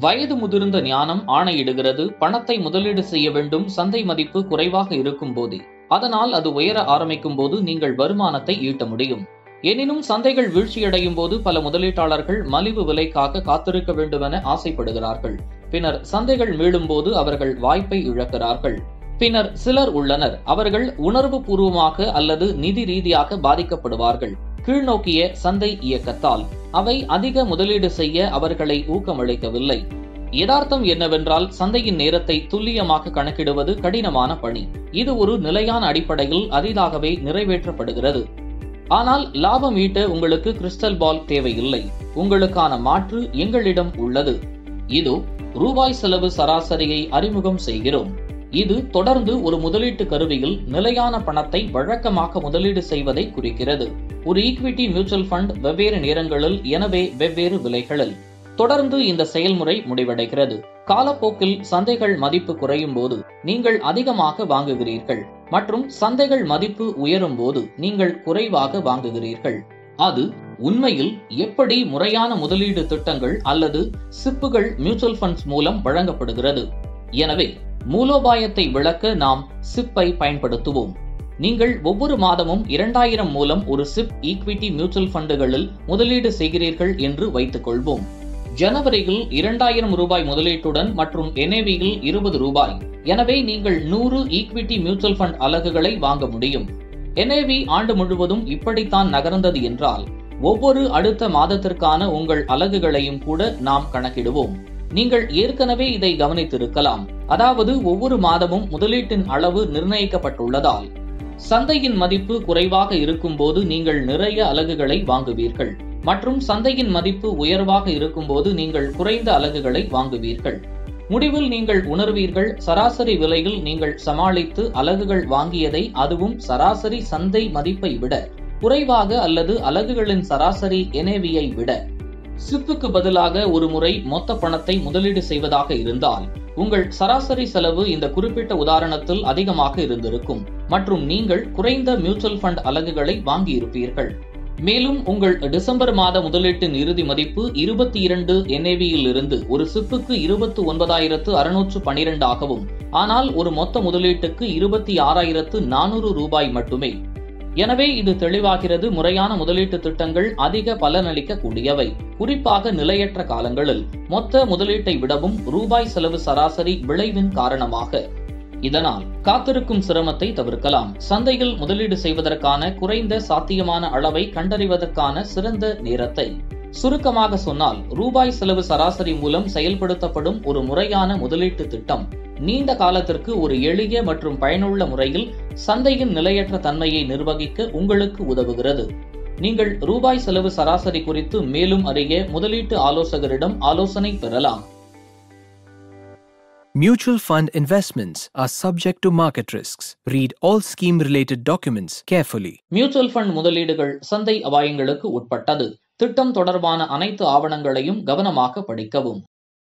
வயது முதிர்ந்த ஞானம் ஆணையிடுகிறது, பணத்தை முதலீடு செய்ய வேண்டும் சந்தை மதிப்பு குறைவாக இருக்கும் போதே. அதனால் அது உயர ஆரம்பிக்கும் போது நீங்கள் வருமானத்தை ஈட்ட முடியும். எனினும் சந்தைகள் வீழ்ச்சியடையும் போது பல முதலீட்டாளர்கள் மலிவு விலைக்காக காத்திருக்க வேண்டுமென ஆசைப்படுகிறார்கள். பின்னர் சந்தைகள் மீளும் போது அவர்கள் வாய்ப்பை இழக்கிறார்கள். பின்னர் சிலர் உள்ளனர், அவர்கள் உணர்வு பூர்வமாக அல்லது நிதி ரீதியாக பாதிக்கப்படுவார்கள். கீழ்நோக்கிய சந்தை இயக்கத்தால் அவை அதிக முதலீடு செய்ய அவர்களை ஊக்கமளிக்கவில்லை. யதார்த்தம் என்னவென்றால் சந்தையின் நேரத்தை துல்லியமாக கணக்கிடுவது கடினமான பணி. இது ஒரு நிலையான அடிப்படையில் அரிதாகவே நிறைவேற்றப்படுகிறது. ஆனால் லாபம் ஈட்ட உங்களுக்கு கிறிஸ்டல் பால் தேவையில்லை. உங்களுக்கான மாற்று எங்களிடம் உள்ளது. இதோ ரூபாய் செலவு சராசரியை அறிமுகம் செய்கிறோம். இது தொடர்ந்து ஒரு முதலீட்டு கருவியில் நிலையான பணத்தை வழக்கமாக முதலீடு செய்வதை குறிக்கிறது. ஒரு ஈக்விட்டி மியூச்சுவல் ஃபண்ட் வெவ்வேறு நேரங்களில், எனவே வெவ்வேறு விலைகளில் தொடர்ந்து இந்த செயல்முறை முடிவடைகிறது. காலப்போக்கில் சந்தைகள் மதிப்பு குறையும் போது நீங்கள் அதிகமாக வாங்குகிறீர்கள் மற்றும் சந்தைகள் மதிப்பு உயரும் போது நீங்கள் குறைவாக வாங்குகிறீர்கள். அது உண்மையில் எப்படி முறையான முதலீடு திட்டங்கள் அல்லது சிப்புகள் மியூச்சுவல் ஃபண்ட்ஸ் மூலம் வழங்கப்படுகிறது. எனவே மூலோபாயத்தை விளக்க நாம் சிப்பை பயன்படுத்துவோம். நீங்கள் ஒவ்வொரு மாதமும் 2000 மூலம் ஒரு சிப் ஈக்விட்டி மியூச்சுவல் ஃபண்டுகளில் முதலீடு செய்கிறீர்கள் என்று வைத்துக் கொள்வோம். ஜனவரியில் 2000 ரூபாய் முதலீட்டுடன் மற்றும் NAV-யில் 20 ரூபாய். எனவே நீங்கள் 100 ஈக்விட்டி மியூச்சுவல் ஃபண்ட் அலகுகளை வாங்க முடியும். NAV ஆண்டு முழுவதும் இப்படித்தான் நகர்ந்தது என்றால் ஒவ்வொரு அடுத்த மாதத்திற்கான உங்கள் அலகுகளையும் கூட நாம் கணக்கிடுவோம். நீங்கள் ஏற்கனவே இதை கவனித்திருக்கலாம். அதாவது ஒவ்வொரு மாதமும் முதலீட்டின் அளவு நிர்ணயிக்கப்பட்டுள்ளதால் சந்தையின் மதிப்பு குறைவாக இருக்கும் போது நீங்கள் நிறைய அலகுகளை வாங்குவீர்கள் மற்றும் சந்தையின் மதிப்பு உயர்வாக இருக்கும் போது நீங்கள் குறைந்த அலகுகளை வாங்குவீர்கள். முடிவில் நீங்கள் உணர்வீர்கள், சராசரி விலையில் நீங்கள் சமாளித்து அலகுகள் வாங்கியதை, அதுவும் சராசரி சந்தை மதிப்பை விட குறைவாக அல்லது அலகுகளின் சராசரி NAV-ஐ விட. சிப்புக்கு பதிலாக ஒரு முறை மொத்த பணத்தை முதலீடு செய்வதாக இருந்தால் உங்கள் சராசரி செலவு இந்த குறிப்பிட்ட உதாரணத்தில் அதிகமாக இருந்திருக்கும் மற்றும் நீங்கள் குறைந்த மியூச்சுவல் ஃபண்ட் அலகுகளை வாங்கியிருப்பீர்கள். மேலும் உங்கள் டிசம்பர் மாத முதலீட்டின் இறுதி மதிப்பு 22 NAV-யில் இருந்து ஒரு சிப்புக்கு 29,612 ஆகவும், ஆனால் ஒரு மொத்த முதலீட்டுக்கு 26,400 ரூபாய் மட்டுமே. எனவே இது தெளிவாகிறது, முறையான முதலீட்டு திட்டங்கள் அதிக பலனளிக்க கூடியவை, குறிப்பாக நிலையற்ற காலங்களில். மொத்த முதலீட்டை விடவும் ரூபாய் செலவு சராசரி விளைவின் காரணமாக. இதனால் காத்திருக்கும் சிரமத்தை தவிர்க்கலாம். சந்தையில் முதலீடு செய்வதற்கான குறைந்த சாத்தியமான அளவை கண்டறிவதற்கான சிறந்த நேரத்தை. சுருக்கமாக சொன்னால், ரூபாய் செலவு சராசரி மூலம் செயல்படுத்தப்படும் ஒரு முறையான முதலீட்டு திட்டம் நீண்ட காலத்திற்கு ஒரு எளிய மற்றும் பயனுள்ள முறையில் சந்தையின் நிலையற்ற தன்மையை நிர்வகிக்க உங்களுக்கு உதவுகிறது. நீங்கள் ரூபாய் செலவு சராசரி குறித்து மேலும் அறிய முதலீட்டு ஆலோசகரிடம் ஆலோசனை பெறலாம். Mutual fund investments are subject to market risks. Read all scheme-related documents carefully. Mutual fund முதலீடுகள் சந்தை அபாயங்களுக்கு உட்பட்டது. திட்டம் தொடர்பான அனைத்து ஆவணங்களையும் கவனமாக படிக்கவும்.